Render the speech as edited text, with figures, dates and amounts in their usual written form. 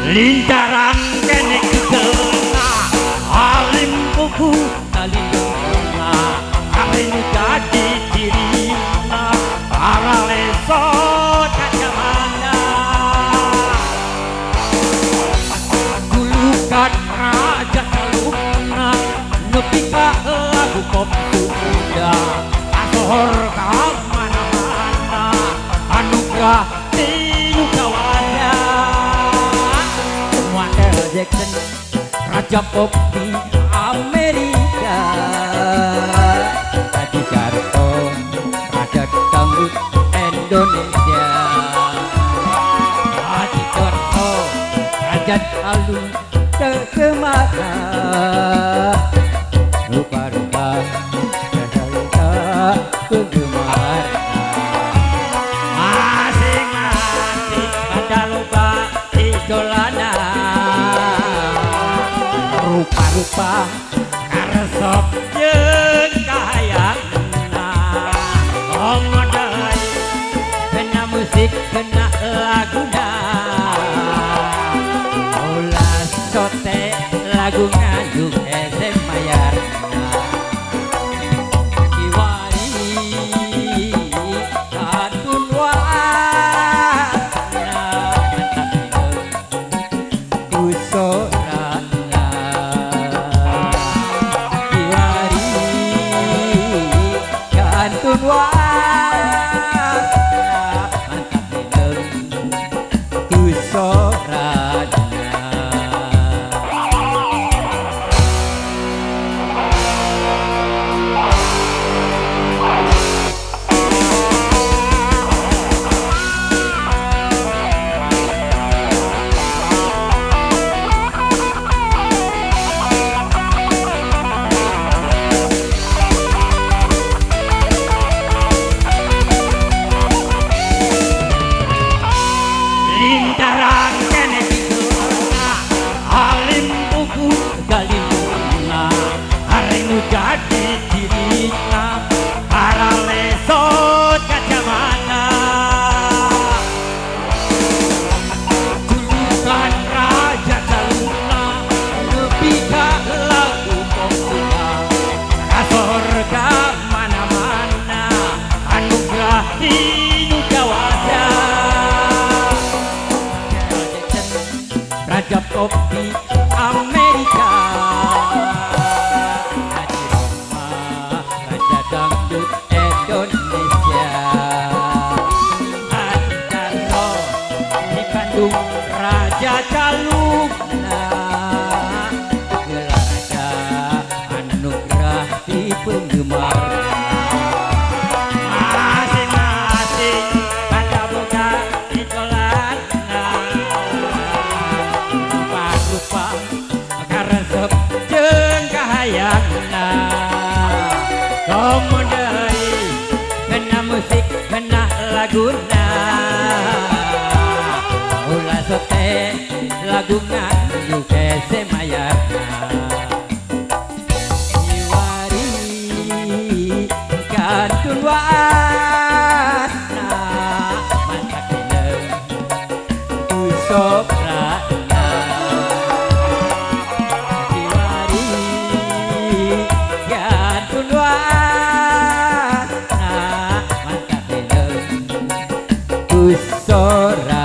Lintaran kene kena alim buku talina alim jadi dirina para leso kacamata gulukan raja kaluna nepika lagu pop suda asor kamana-mana anugerah tinu kawada Michael Jackson raja pop di Amerika Adi Jarto raja dangdut Indonesia Adi Jarto raja alun kemana rupa-rupa cerita penggemar masing-masing pada lupa idolana rupa-rupa karesep jeung kahayangna omodai kena musik kena laguna ulah sote lagu ngandung esem mayarna kiwari katun wasna mantap usorana kiwari katun wasna mantap usorana Lintaran kene kena alim buku galina arenu jadi dirina para lesot kacamata gulukan raja kaluna nepika lagu populer kasor ka mana-mana anugerah tinu kawasa raja pop di Amerika Adi Roma raja dangdut Indonesia Adi Jarto di Bandung raja calukna gelar raja anugerah di penggemar masing-masing pada buka idolana rupa karesep jeung kahayangna komodai kena musik kena laguna ulah sote laguna juga semayarna kiwari kantun wasna mantap dinem usoprana Gantun wasna mantap dinem usora